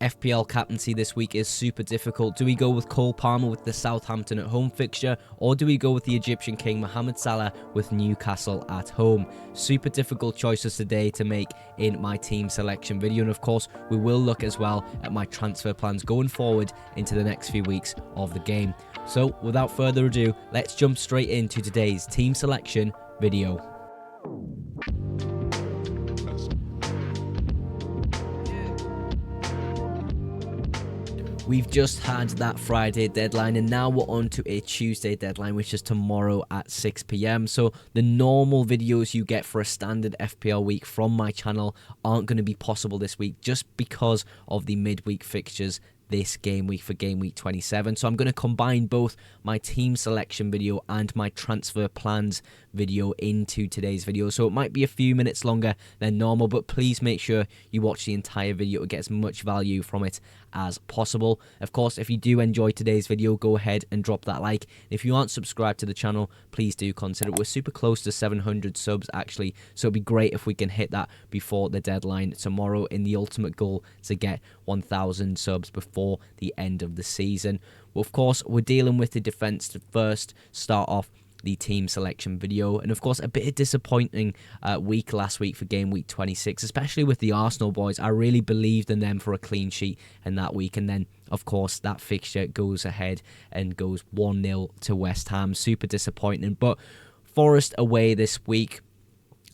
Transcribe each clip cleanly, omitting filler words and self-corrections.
FPL captaincy this week is super difficult. Do we go with Cole Palmer with the Southampton at home fixture, or do we go with the Egyptian king Mohamed Salah with Newcastle at home? Super difficult choices today to make in my team selection video, and of course we will look as well at my transfer plans going forward into the next few weeks of the game. So without further ado, let's jump straight into today's team selection video. We've just had that Friday deadline, and now we're on to a Tuesday deadline, which is tomorrow at 6 PM. So the normal videos you get for a standard FPL week from my channel aren't going to be possible this week just because of the midweek fixtures this game week for game week 27. So I'm going to combine both my team selection video and my transfer plans video into today's video. So it might be a few minutes longer than normal, but please make sure you watch the entire video to get as much value from it as possible. Of course, if you do enjoy today's video, go ahead and drop that like. If you aren't subscribed to the channel, please do consider it. We're super close to 700 subs actually, so it'd be great if we can hit that before the deadline tomorrow, in the ultimate goal to get 1,000 subs before the end of the season. Well, of course, we're dealing with the defense to first start off the team selection video, and of course a bit of disappointing week last week for game week 26, especially with the Arsenal boys. I really believed in them for a clean sheet in that week, and then of course that fixture goes ahead and goes 1-0 to West Ham. Super disappointing. But Forest away this week,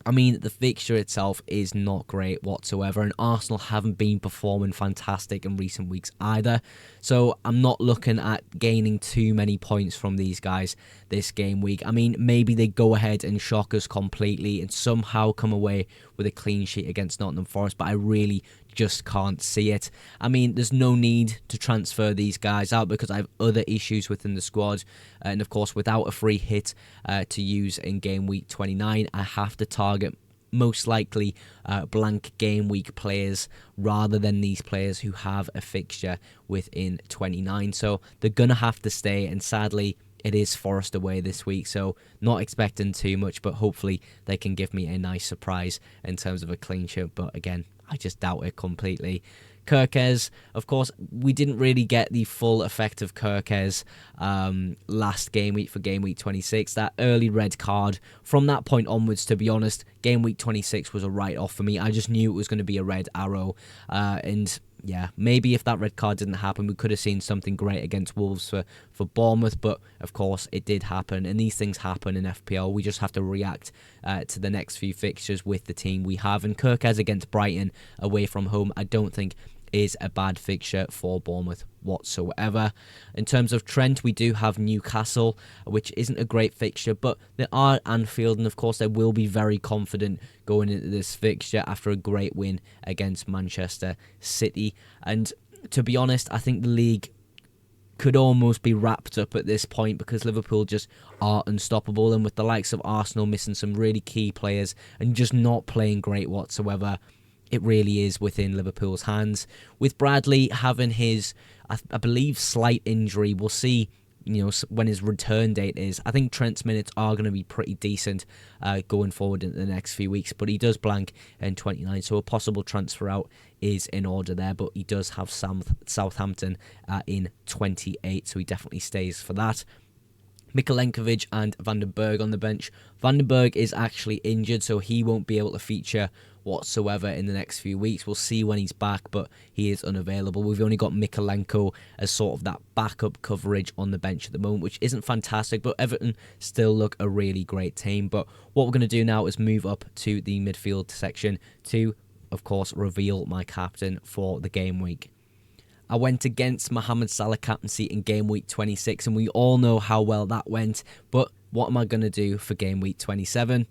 I mean, the fixture itself is not great whatsoever, and Arsenal haven't been performing fantastic in recent weeks either. So I'm not looking at gaining too many points from these guys this game week. I mean, maybe they go ahead and shock us completely and somehow come away with a clean sheet against Nottingham Forest, but I really just can't see it. I mean, there's no need to transfer these guys out because I have other issues within the squad, and of course without a free hit to use in game week 29, I have to target most likely blank game week players rather than these players who have a fixture within 29. So they're gonna have to stay, and sadly it is Forest away this week, so not expecting too much, but hopefully they can give me a nice surprise in terms of a clean sheet. But again, I just doubt it completely. Kirkez, of course, we didn't really get the full effect of Kirkez last game week for game week 26. That early red card, from that point onwards, to be honest, game week 26 was a write-off for me. I just knew it was going to be a red arrow, and yeah, maybe if that red card didn't happen, we could have seen something great against Wolves for Bournemouth, but of course it did happen, and these things happen in FPL. We just have to react to the next few fixtures with the team we have, and Kirkez against Brighton away from home, I don't think is a bad fixture for Bournemouth whatsoever. In terms of Trent, we do have Newcastle, which isn't a great fixture, but they are at Anfield, and of course they will be very confident going into this fixture after a great win against Manchester City. And to be honest, I think the league could almost be wrapped up at this point because Liverpool just are unstoppable, and with the likes of Arsenal missing some really key players and just not playing great whatsoever, it really is within Liverpool's hands. With Bradley having his, I believe, slight injury, we'll see, you know, when his return date is. I think Trent's minutes are going to be pretty decent going forward in the next few weeks, but he does blank in 29, so a possible transfer out is in order there, but he does have Southampton in 28, so he definitely stays for that. Mikalenkovic and Van den Berg on the bench. Van den Berg is actually injured, so he won't be able to feature whatsoever in the next few weeks. We'll see when he's back, but he is unavailable. We've only got Mikalenko as sort of that backup coverage on the bench at the moment, which isn't fantastic, but Everton still look a really great team. But what we're going to do now is move up to the midfield section to, of course, reveal my captain for the game week. I went against Mohamed Salah captaincy in game week 26, and we all know how well that went. But what am I going to do for game week 27?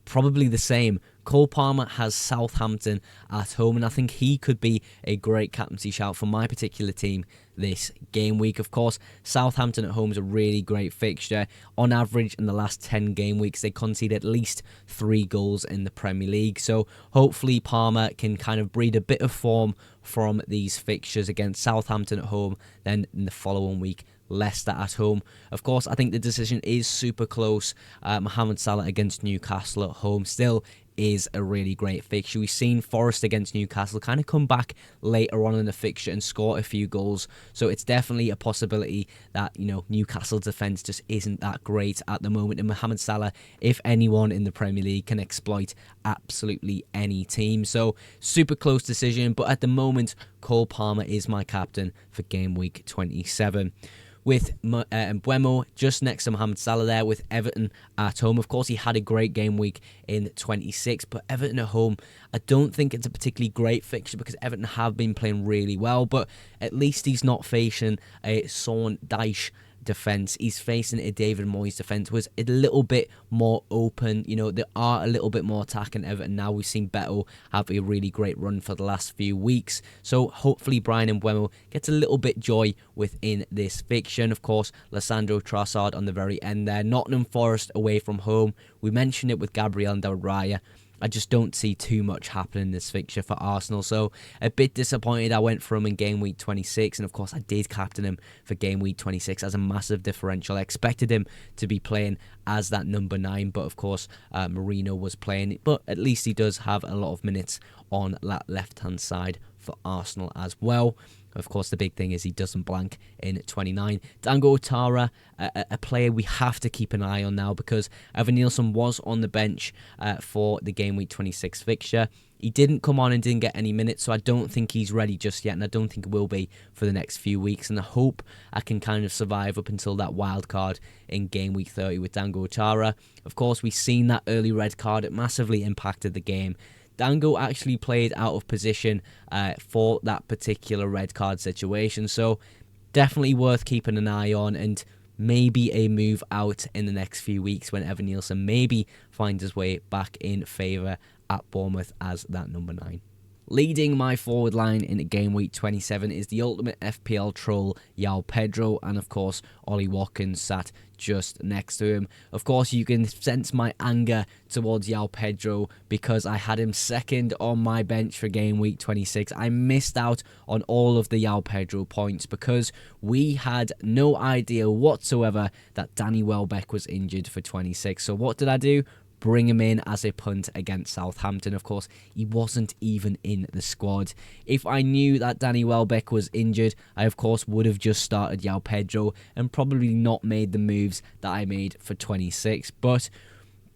Probably the same. Cole Palmer has Southampton at home, and I think he could be a great captaincy shout for my particular team this game week. Of course, Southampton at home is a really great fixture. On average, in the last 10 game weeks, they concede at least 3 goals in the Premier League. So hopefully Palmer can kind of breed a bit of form from these fixtures against Southampton at home, then in the following week Leicester at home. Of course, I think the decision is super close. Mohamed Salah against Newcastle at home still is a really great fixture. We've seen Forest against Newcastle kind of come back later on in the fixture and score a few goals. So it's definitely a possibility that, you know, Newcastle's defence just isn't that great at the moment. And Mohamed Salah, if anyone in the Premier League, can exploit absolutely any team. So super close decision. But at the moment, Cole Palmer is my captain for game week 27. With Mbeumo just next to Mohamed Salah there, with Everton at home. Of course, he had a great game week in 26, but Everton at home, I don't think it's a particularly great fixture because Everton have been playing really well, but at least he's not facing a Sean Dyche defence. He's facing a David Moyes defence, was a little bit more open. You know, they are a little bit more attacking Everton now. We've seen Beto have a really great run for the last few weeks. So hopefully Bryan Mbeumo gets a little bit joy within this fixture. And of course, Lissandro Trossard on the very end there. Nottingham Forest away from home. We mentioned it with Gabriel and David Raya. I just don't see too much happening in this fixture for Arsenal. So a bit disappointed I went for him in game week 26. And of course I did captain him for game week 26 as a massive differential. I expected him to be playing as that number 9. But of course Marino was playing. But at least he does have a lot of minutes on that left-hand side for Arsenal as well. Of course, the big thing is he doesn't blank in 29. Dango Ouattara, a player we have to keep an eye on now because Evan Nielsen was on the bench for the game week 26 fixture. He didn't come on and didn't get any minutes, so I don't think he's ready just yet, and I don't think he will be for the next few weeks. And I hope I can kind of survive up until that wild card in game week 30 with Dango Ouattara. Of course, we've seen that early red card. It massively impacted the game. Dango actually played out of position for that particular red card situation. So definitely worth keeping an eye on, and maybe a move out in the next few weeks when Evan Nielsen maybe finds his way back in favour at Bournemouth as that number 9. Leading my forward line in game week 27 is the ultimate FPL troll, João Pedro, and of course, Ollie Watkins sat just next to him. Of course, you can sense my anger towards João Pedro because I had him second on my bench for game week 26. I missed out on all of the João Pedro points because we had no idea whatsoever that Danny Welbeck was injured for 26. So what did I do? Bring him in as a punt against Southampton. Of course, he wasn't even in the squad. If I knew that Danny Welbeck was injured, I of course would have just started João Pedro and probably not made the moves that I made for 26. But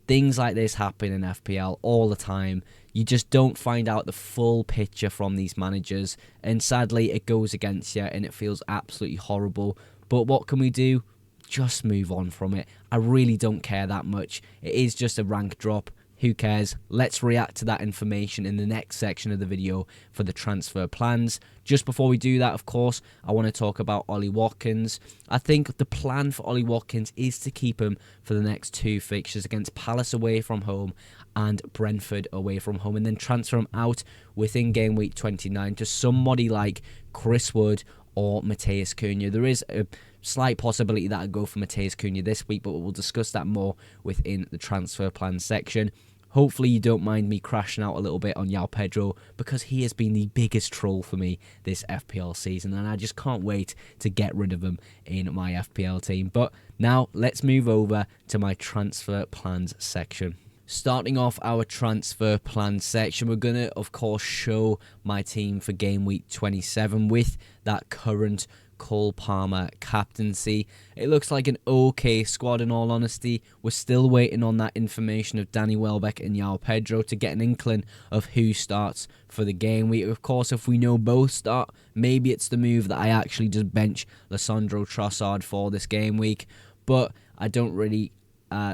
things like this happen in FPL all the time. You just don't find out the full picture from these managers, and sadly it goes against you and it feels absolutely horrible. But what can we do? Just move on from it. I really don't care that much. It is just a rank drop. Who cares? Let's react to that information in the next section of the video for the transfer plans. Just before we do that, of course, I want to talk about Ollie Watkins. I think the plan for Ollie Watkins is to keep him for the next 2 fixtures against Palace away from home and Brentford away from home, and then transfer him out within game week 29 to somebody like Chris Wood or Matheus Cunha. There is a slight possibility that I'd go for Matheus Cunha this week, but we'll discuss that more within the transfer plan section. Hopefully you don't mind me crashing out a little bit on João Pedro because he has been the biggest troll for me this FPL season, and I just can't wait to get rid of him in my FPL team. But now let's move over to my transfer plans section. Starting off our transfer plan section, we're going to, of course, show my team for game week 27 with that current Cole Palmer captaincy. It looks like an okay squad in all honesty. We're still waiting on that information of Danny Welbeck and João Pedro to get an inkling of who starts for the game week. Of course, if we know both start, maybe it's the move that I actually just bench Lissandro Trossard for this game week. But I don't really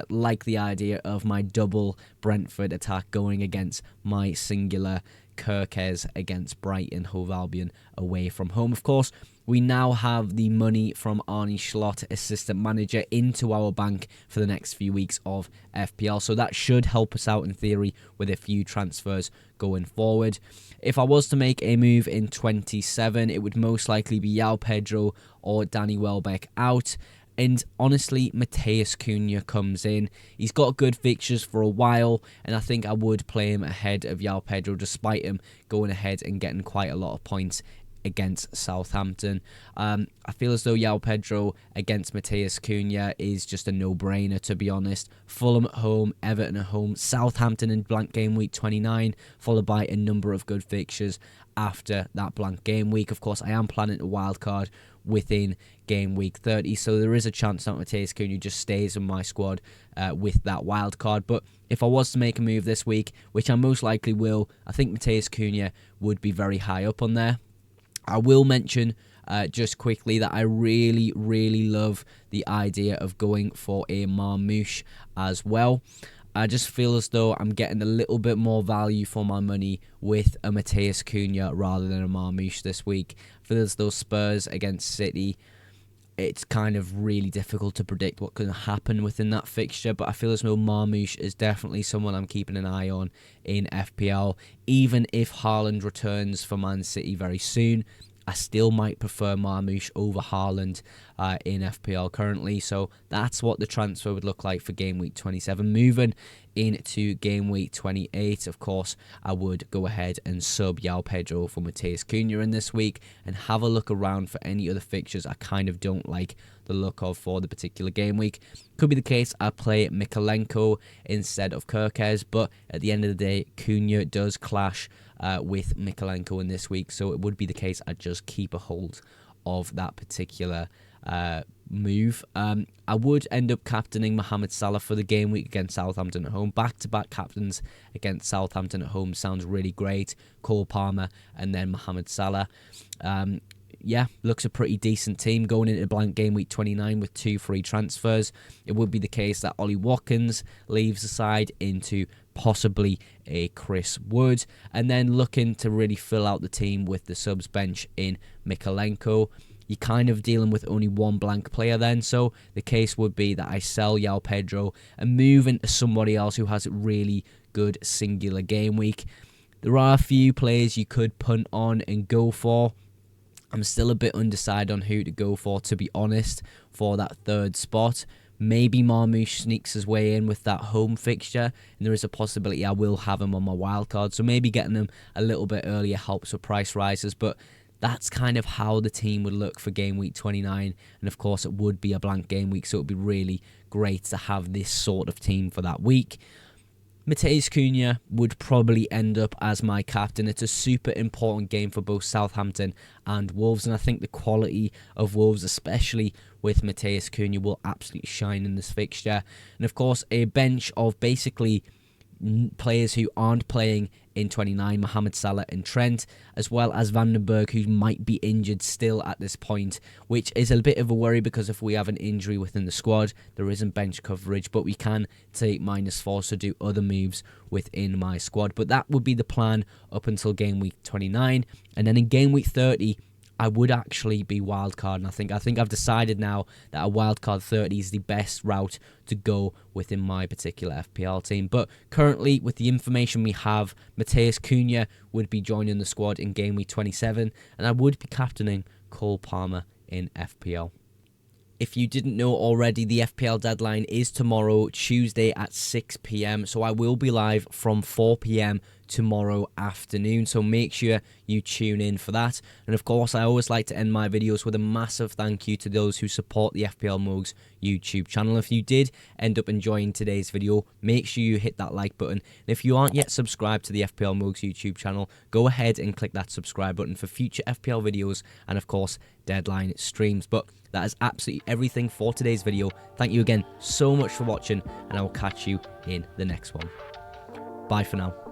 like the idea of my double Brentford attack going against my singular Kirkes against Brighton Hove Albion away from home. Of course, we now have the money from Arne Slot, assistant manager, into our bank for the next few weeks of FPL, so that should help us out in theory with a few transfers going forward. If I was to make a move in 27, it would most likely be João Pedro or Danny Welbeck out. And honestly, Matheus Cunha comes in. He's got good fixtures for a while, and I think I would play him ahead of João Pedro, despite him going ahead and getting quite a lot of points against Southampton. I feel as though João Pedro against Matheus Cunha is just a no-brainer, to be honest. Fulham at home, Everton at home, Southampton in blank game week 29, followed by a number of good fixtures after that blank game week. Of course, I am planning a wildcard within game week 30, so there is a chance that Matheus Cunha just stays in my squad with that wild card. But if I was to make a move this week, which I most likely will, I think Matheus Cunha would be very high up on there. I will mention just quickly that I really, really love the idea of going for a Marmoush as well. I just feel as though I'm getting a little bit more value for my money with a Matheus Cunha rather than a Marmoush this week. I feel as though Spurs against City, it's kind of really difficult to predict what can happen within that fixture, but I feel as though Marmoush is definitely someone I'm keeping an eye on in FPL. Even if Haaland returns for Man City very soon, I still might prefer Marmoush over Haaland in FPL currently. So that's what the transfer would look like for game week 27. Moving into game week 28, of course, I would go ahead and sub João Pedro for Matheus Cunha in this week and have a look around for any other fixtures I kind of don't like the look of for the particular game week. Could be the case I play Mykolenko instead of Kirkes, but at the end of the day, Cunha does clash with Mykolenko in this week, so it would be the case I just keep a hold of that particular move. I would end up captaining Mohamed Salah for the game week against Southampton at home. Back-to-back captains against Southampton at home sounds really great. Cole Palmer and then Mohamed Salah. Yeah, looks a pretty decent team going into blank game week 29 with 2 free transfers. It would be the case that Ollie Watkins leaves the side into possibly a Chris Wood, and then looking to really fill out the team with the subs bench in Mykolenko. You're kind of dealing with only one blank player then, so the case would be that I sell João Pedro and move into somebody else who has a really good singular game week. There are a few players you could punt on and go for. I'm still a bit undecided on who to go for, to be honest, for that third spot. Maybe Marmoush sneaks his way in with that home fixture, and there is a possibility I will have him on my wildcard, so maybe getting him a little bit earlier helps with price rises, but that's kind of how the team would look for game week 29, and of course it would be a blank game week, so it would be really great to have this sort of team for that week. Matheus Cunha would probably end up as my captain. It's a super important game for both Southampton and Wolves, and I think the quality of Wolves, especially with Matheus Cunha, will absolutely shine in this fixture. And of course, a bench of basically players who aren't playing in 29, Mohamed Salah and Trent, as well as Van den Berg, who might be injured still at this point, which is a bit of a worry because if we have an injury within the squad, there isn't bench coverage, but we can take -4, so do other moves within my squad. But that would be the plan up until game week 29, and then in game week 30, I would actually be wildcarding. I think I've decided now that a wildcard 30 is the best route to go within my particular FPL team. But currently, with the information we have, Matheus Cunha would be joining the squad in game week 27, and I would be captaining Cole Palmer in FPL. If you didn't know already, the FPL deadline is tomorrow, Tuesday at 6 PM. So I will be live from 4 PM tomorrow afternoon. So make sure you tune in for that. And of course, I always like to end my videos with a massive thank you to those who support the FPL Mugs YouTube channel. If you did end up enjoying today's video, make sure you hit that like button. And if you aren't yet subscribed to the FPL Mugs YouTube channel, go ahead and click that subscribe button for future FPL videos and of course, deadline streams. But that is absolutely everything for today's video. Thank you again so much for watching, and I will catch you in the next one. Bye for now.